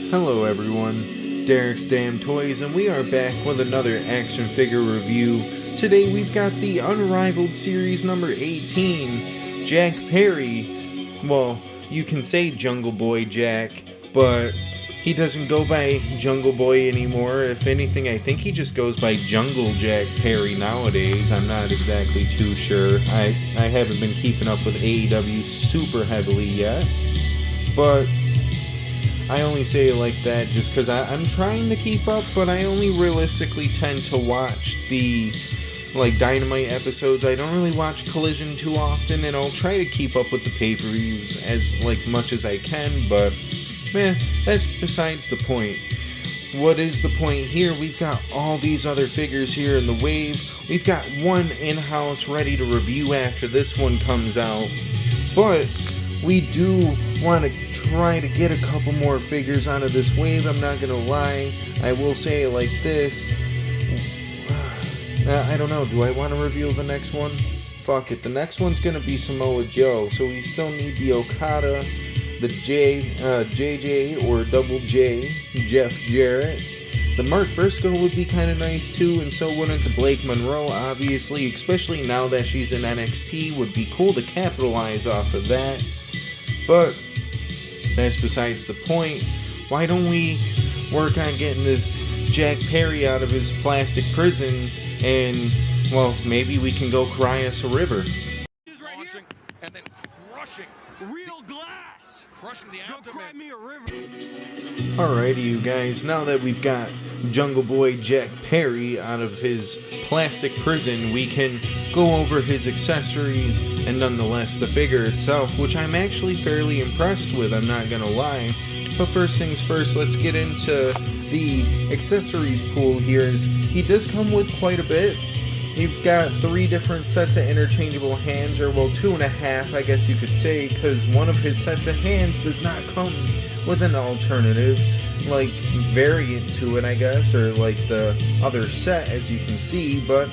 Hello everyone, Derek's Damn Toys, and we are back with another action figure review. Today we've got the Unrivaled Series number 18, Jack Perry. Well, you can say Jungle Boy Jack, but he doesn't go by Jungle Boy anymore. If anything, I think he just goes by Jungle Jack Perry nowadays. I'm not exactly too sure. I haven't been keeping up with AEW super heavily yet, but I only say it like that just because I'm trying to keep up, but I only realistically tend to watch the Dynamite episodes. I don't really watch Collision too often, and I'll try to keep up with the pay-per-views as much as I can, but that's besides the point. What is the point here? We've got all these other figures here in the wave. We've got one in-house ready to review after this one comes out, but we do want to try to get a couple more figures out of this wave. I'm not gonna lie. I will say it like this. I don't know. Do I want to reveal the next one? Fuck it. The next one's gonna be Samoa Joe. So we still need the Okada, the JJ or Double J, Jeff Jarrett. The Mark Briscoe would be kind of nice too, and so wouldn't the Blake Monroe, obviously, especially now that she's in NXT. Would be cool to capitalize off of that. But that's besides the point. Why don't we work on getting this Jack Perry out of his plastic prison, and, well, maybe we can go cry us a river. Launching and then crushing real glass. Crushing the abdomen. Go cry me a river. Alrighty, you guys, now that we've got Jungle Boy Jack Perry out of his plastic prison, we can go over his accessories and nonetheless the figure itself, which I'm actually fairly impressed with, I'm not gonna lie. But first things first, let's get into the accessories pool here. He does come with quite a bit. You've got 3 different sets of interchangeable hands, or well, 2.5 I guess you could say, because one of his sets of hands does not come with an alternative variant to it, I guess, or the other set, as you can see. But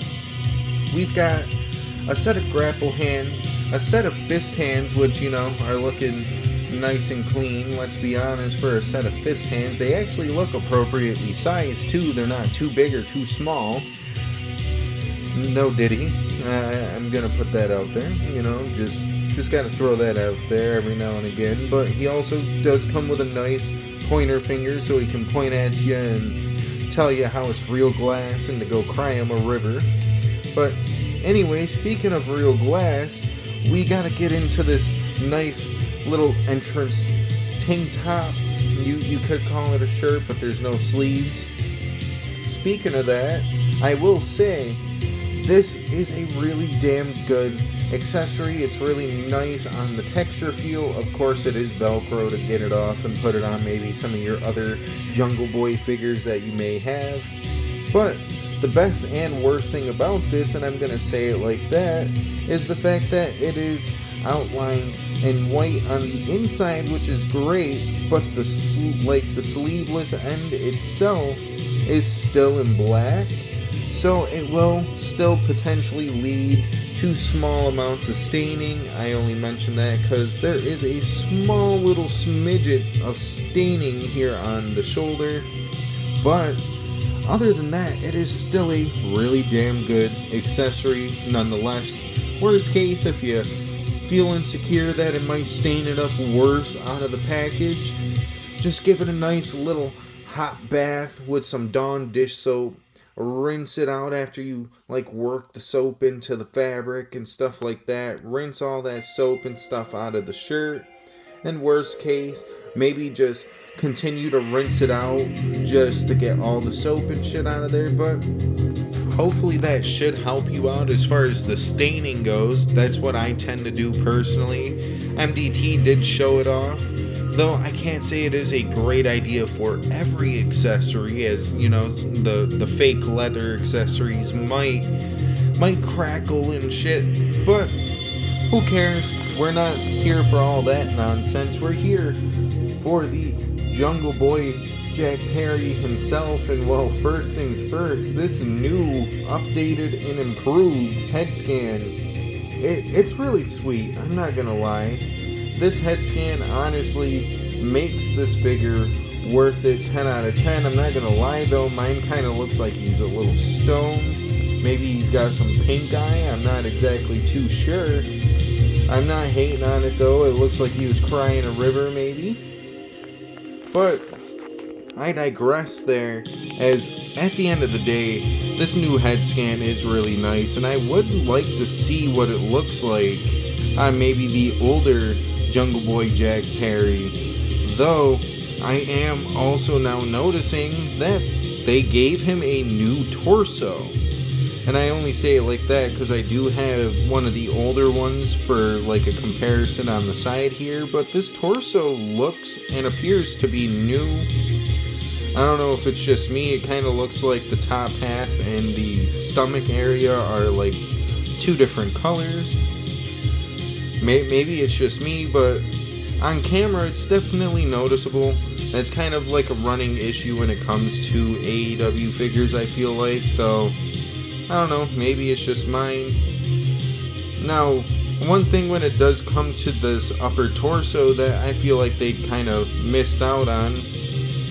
we've got a set of grapple hands, a set of fist hands, which, are looking nice and clean. Let's be honest, for a set of fist hands, they actually look appropriately sized too. They're not too big or too small. No Diddy. I'm gonna put that out there. Just gotta throw that out there every now and again. But he also does come with a nice pointer finger, so he can point at you and tell you how it's real glass and to go cry him a river. But anyway, speaking of real glass, we gotta get into this nice little entrance tank top. You could call it a shirt, but there's no sleeves. Speaking of that, I will say this is a really damn good accessory. It's really nice on the texture feel. Of course, it is Velcro to get it off and put it on maybe some of your other Jungle Boy figures that you may have. But the best and worst thing about this, and I'm going to say it like that, is the fact that it is outlined in white on the inside, which is great, but the sleeveless end itself is still in black. So it will still potentially lead to small amounts of staining. I only mention that because there is a small little smidget of staining here on the shoulder. But other than that, it is still a really damn good accessory nonetheless. Worst case, if you feel insecure that it might stain it up worse out of the package, just give it a nice little hot bath with some Dawn dish soap. Rinse it out after you work the soap into the fabric and stuff like that. Rinse all that soap and stuff out of the shirt. And worst case, maybe just continue to rinse it out just to get all the soap and shit out of there. But hopefully that should help you out as far as the staining goes. That's what I tend to do personally. MDT did show it off, though I can't say it is a great idea for every accessory, as the fake leather accessories might crackle and shit. But who cares? We're not here for all that nonsense. We're here for the Jungle Boy Jack Perry himself. And well, first things first, this new updated and improved head scan, it's really sweet, I'm not gonna lie. This head scan honestly makes this figure worth it, 10 out of 10. I'm not gonna lie though, mine kind of looks like he's a little stoned. Maybe he's got some pink eye, I'm not exactly too sure. I'm not hating on it though, it looks like he was crying a river maybe. But I digress there, as at the end of the day, this new head scan is really nice, and I would like to see what it looks like on maybe the older Jungle Boy Jack Perry. Though, I am also now noticing that they gave him a new torso. And I only say it like that because I do have one of the older ones for like a comparison on the side here, but this torso looks and appears to be new. I don't know if it's just me, it kind of looks like the top half and the stomach area are like two different colors. Maybe it's just me, but on camera it's definitely noticeable. That's kind of like a running issue when it comes to AEW figures, I feel like, though I don't know, maybe it's just mine. Now, one thing when it does come to this upper torso that I feel like they kind of missed out on,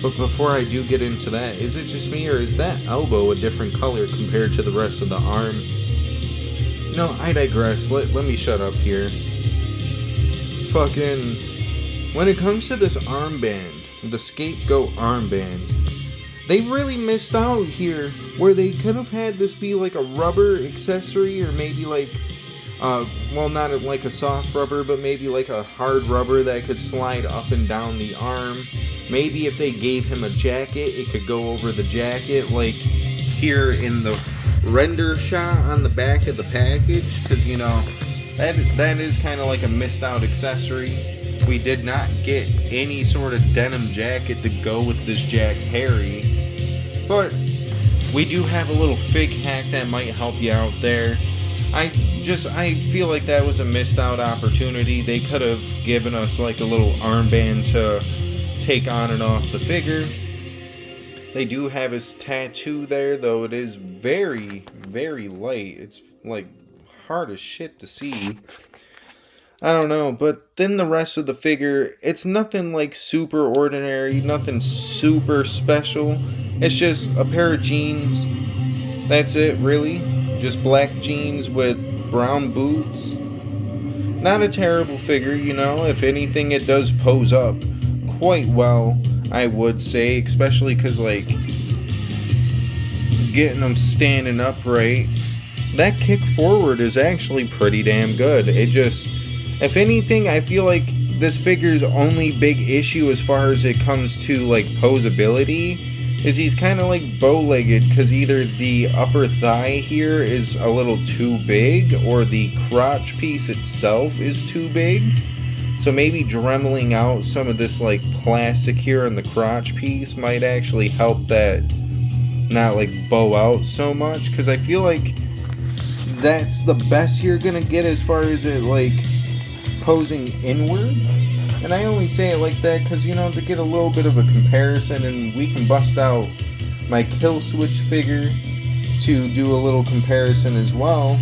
but before I do get into that, is it just me or is that elbow a different color compared to the rest of the arm? No, I digress. Let me shut up here. Fucking, when it comes to this armband, the scapegoat armband, they really missed out here, where they could have had this be like a rubber accessory, or maybe like, well, not like a soft rubber, but maybe like a hard rubber that could slide up and down the arm. Maybe if they gave him a jacket, it could go over the jacket, like here in the render shot on the back of the package, because, you know, that is kind of like a missed out accessory. We did not get any sort of denim jacket to go with this Jack Perry, but we do have a little fig hack that might help you out there. I feel like that was a missed out opportunity. They could have given us like a little armband to take on and off the figure. They do have his tattoo there, though it is very, very light. It's like hard as shit to see. I don't know, but then the rest of the figure, it's nothing like super ordinary, nothing super special. It's just a pair of jeans. That's it, really. Just black jeans with brown boots. Not a terrible figure, you know. If anything, it does pose up quite well, I would say, especially because, like, getting them standing upright, that kick forward is actually pretty damn good. It just, if anything, I feel like this figure's only big issue as far as it comes to like posability is he's kind of like bow-legged, because either the upper thigh here is a little too big or the crotch piece itself is too big. So maybe dremeling out some of this like plastic here on the crotch piece might actually help that not like bow out so much, because I feel like that's the best you're gonna get as far as it like posing inward. And I only say it like that because, you know, to get a little bit of a comparison, and we can bust out my Kill Switch figure to do a little comparison as well.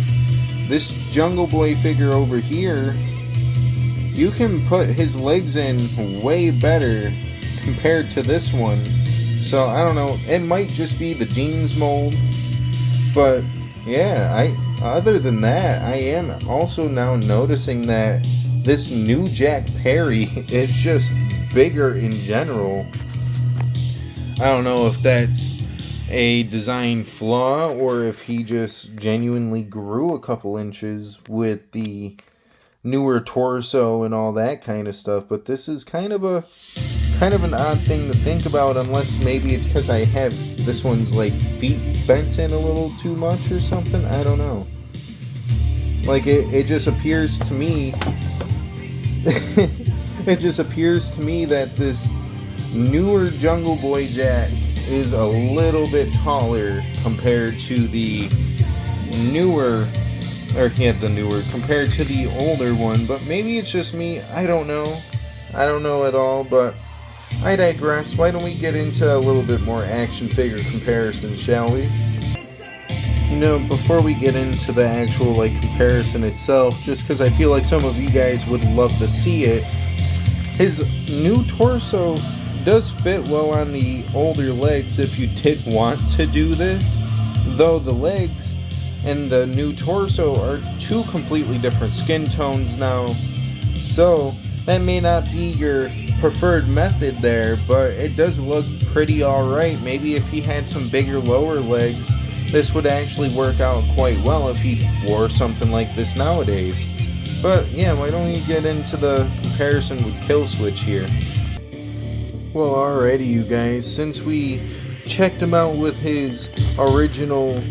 This Jungle Boy figure over here, you can put his legs in way better compared to this one. So I don't know, it might just be the jeans mold, but yeah, other than that, I am also now noticing that this new Jack Perry is just bigger in general. I don't know if that's a design flaw or if he just genuinely grew a couple inches with the newer torso and all that kind of stuff, but this is kind of an odd thing to think about, unless maybe it's because I have this one's like feet bent in a little too much or something. I don't know. Like it just appears to me it just appears to me that this newer Jungle Boy Jack is a little bit taller compared to the newer, compared to the older one, but maybe it's just me. I don't know at all, but I digress. Why don't we get into a little bit more action figure comparisons, shall we? You know, before we get into the actual like comparison itself, just because I feel like some of you guys would love to see it, his new torso does fit well on the older legs if you did want to do this, though the legs and the new torso are two completely different skin tones now, so that may not be your preferred method there, but it does look pretty alright. Maybe if he had some bigger lower legs, this would actually work out quite well if he wore something like this nowadays. But yeah, why don't we get into the comparison with Killswitch here? Well, alrighty you guys, since we checked him out with his original,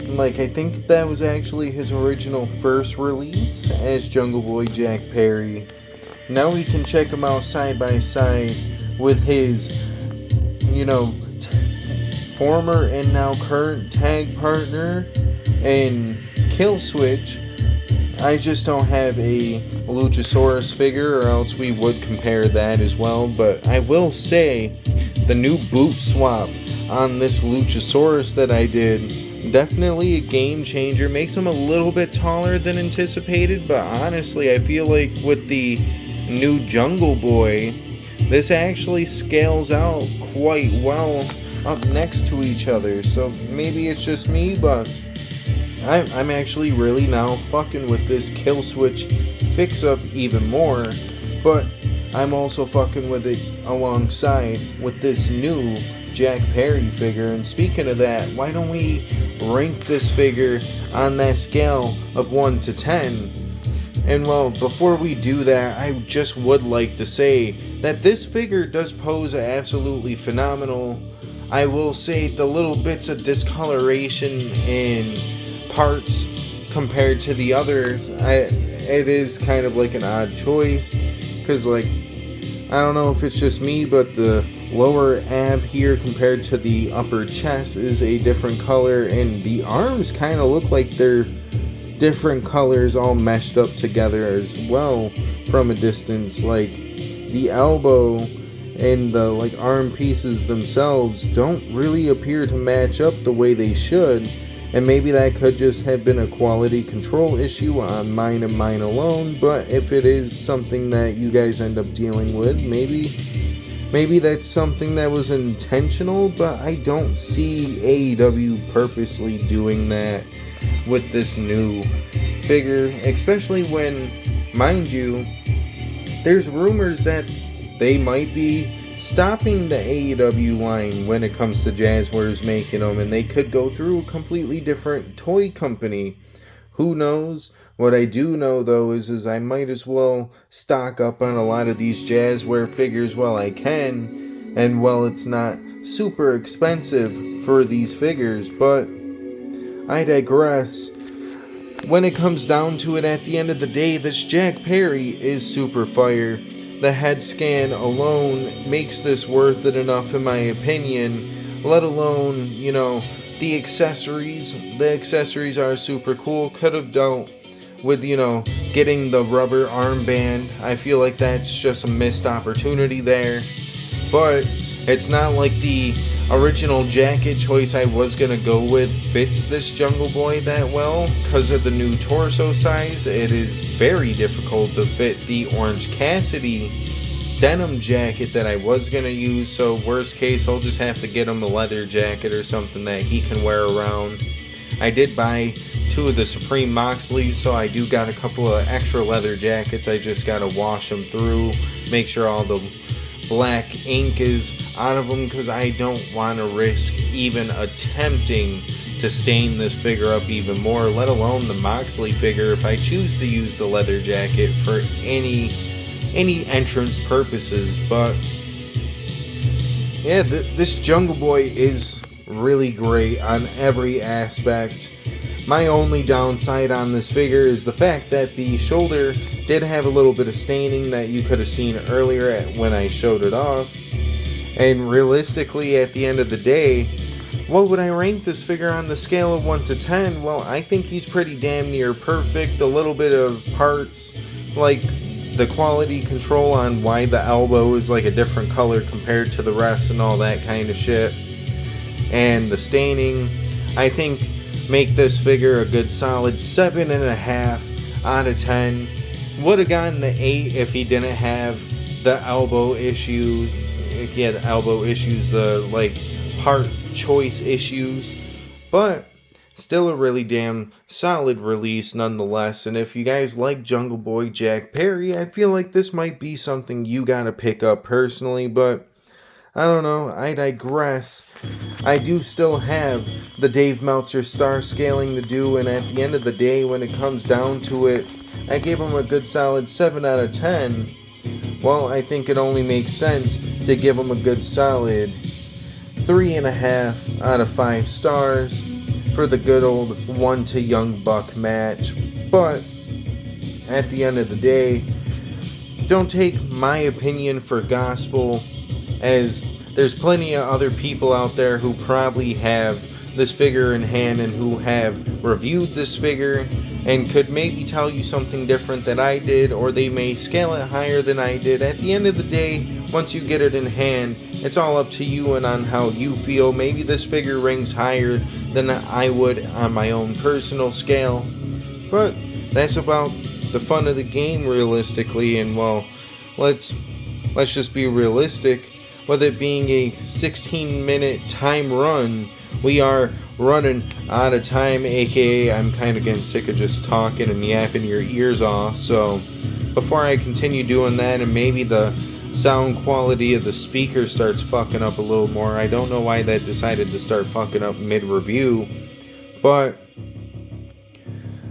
like I think that was actually his original first release as Jungle Boy Jack Perry, now we can check him out side by side with his, former and now current tag partner in Killswitch. I just don't have a Luchasaurus figure, or else we would compare that as well. But I will say the new boot swap on this Luchasaurus that I did, definitely a game changer. Makes him a little bit taller than anticipated, but honestly I feel like with the new Jungle Boy, this actually scales out quite well up next to each other. So maybe it's just me, but I'm actually really now fucking with this Killswitch fix-up even more, but I'm also fucking with it alongside with this new Jack Perry figure. And speaking of that, why don't we rank this figure on that scale of 1 to 10? And well, before we do that, I just would like to say that this figure does pose absolutely phenomenal. I will say the little bits of discoloration in parts compared to the others, it is kind of like an odd choice, because like, I don't know if it's just me, but the lower ab here compared to the upper chest is a different color, and the arms kind of look like they're different colors all meshed up together as well from a distance. Like the elbow and the like arm pieces themselves don't really appear to match up the way they should. And maybe that could just have been a quality control issue on mine and mine alone, but if it is something that you guys end up dealing with, maybe that's something that was intentional, but I don't see AEW purposely doing that with this new figure, especially when, mind you, there's rumors that they might be stopping the AEW line when it comes to Jazzwares making them, and they could go through a completely different toy company. Who knows? What I do know though is I might as well stock up on a lot of these Jazzware figures while I can, and while it's not super expensive for these figures. But I digress. When it comes down to it, at the end of the day, this Jack Perry is super fire. The head scan alone makes this worth it enough in my opinion, let alone, the accessories. The accessories are super cool. Could have dealt with, getting the rubber armband. I feel like that's just a missed opportunity there. But it's not like the original jacket choice I was going to go with fits this Jungle Boy that well. Because of the new torso size, it is very difficult to fit the Orange Cassidy denim jacket that I was going to use. So worst case, I'll just have to get him a leather jacket or something that he can wear around. I did buy 2 of the Supreme Moxleys, so I do got a couple of extra leather jackets. I just got to wash them through, make sure all the black ink is out of them, because I don't want to risk even attempting to stain this figure up even more, let alone the Moxley figure, if I choose to use the leather jacket for any entrance purposes. But yeah, this Jungle Boy is really great on every aspect. My only downside on this figure is the fact that the shoulder did have a little bit of staining that you could have seen earlier when I showed it off. And realistically, at the end of the day, what would I rank this figure on the scale of 1 to 10? Well, I think he's pretty damn near perfect. A little bit of parts, like the quality control on why the elbow is like a different color compared to the rest and all that kind of shit, and the staining, I think make this figure a good solid 7.5 out of 10. Would have gotten the 8 if he didn't have the elbow issue, He had elbow issues, the like part choice issues, but still a really damn solid release nonetheless. And if you guys like Jungle Boy Jack Perry, I feel like this might be something you gotta pick up personally, but I don't know, I digress. I do still have the Dave Meltzer star scaling to do, and at the end of the day, when it comes down to it, I gave him a good solid 7 out of 10. Well, I think it only makes sense to give him a good solid 3.5 out of 5 stars for the good old 1 to Young Buck match. But at the end of the day, don't take my opinion for gospel, as there's plenty of other people out there who probably have this figure in hand and who have reviewed this figure and could maybe tell you something different that I did, or they may scale it higher than I did. At the end of the day, once you get it in hand, it's all up to you and on how you feel. Maybe this figure ranks higher than I would on my own personal scale, but that's about the fun of the game realistically. And well, let's just be realistic. With it being a 16-minute time run, we are running out of time, aka I'm kind of getting sick of just talking and yapping your ears off. So before I continue doing that, and maybe the sound quality of the speaker starts fucking up a little more, I don't know why that decided to start fucking up mid-review, but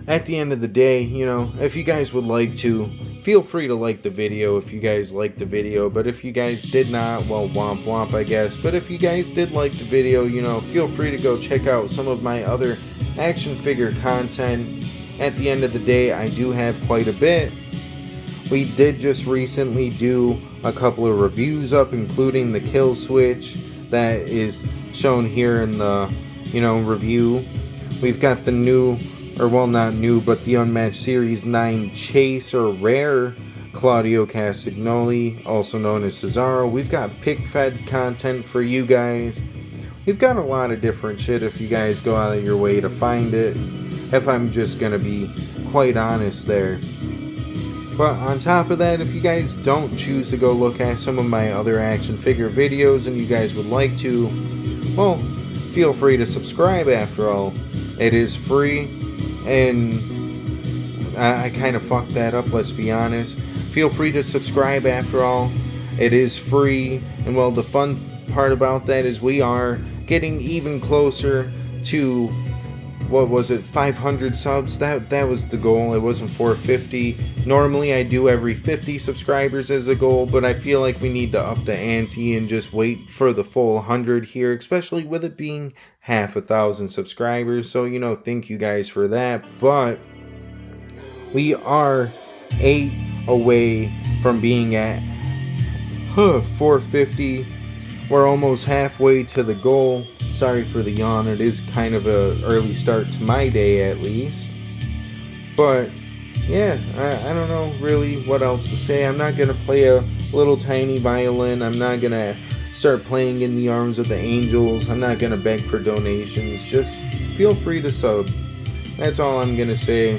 at the end of the day, you know, if you guys would like to, feel free to like the video if you guys liked the video. But if you guys did not, well, womp womp, I guess. But if you guys did like the video, you know, feel free to go check out some of my other action figure content. At the end of the day, I do have quite a bit. We did just recently do a couple of reviews up, including the Kill Switch that is shown here in the, you know, review. We've got the new, or well, not new, but the Unmatched Series 9 Chase or Rare Claudio Castagnoli, also known as Cesaro. We've got pick-fed content for you guys. We've got a lot of different shit if you guys go out of your way to find it, if I'm just gonna be quite honest there. But on top of that, if you guys don't choose to go look at some of my other action figure videos and you guys would like to, well, feel free to subscribe after all. It is free. And I kind of fucked that up, let's be honest. Feel free to subscribe after all. It is free. And well, the fun part about that is we are getting even closer to, what was it, 500 subs? That was the goal. It wasn't 450. Normally I do every 50 subscribers as a goal, but I feel like we need to up the ante and just wait for the full 100 here, especially with it being half 1,000 subscribers. So, you know, thank you guys for that. But we are 8 away from being at 450. We're almost halfway to the goal. Sorry for the yawn. It is kind of an early start to my day, at least. But yeah, I don't know really what else to say. I'm not gonna play a little tiny violin. I'm not gonna start playing In the Arms of the Angels. I'm not gonna beg for donations. Just feel free to sub. That's all I'm gonna say.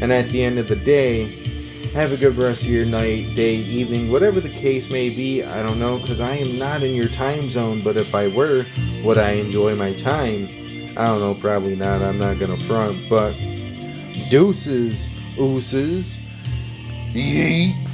And at the end of the day, have a good rest of your night, day, evening, whatever the case may be. I don't know, because I am not in your time zone. But if I were, would I enjoy my time? I don't know, probably not. I'm not gonna front. But deuces, ooses, yeet.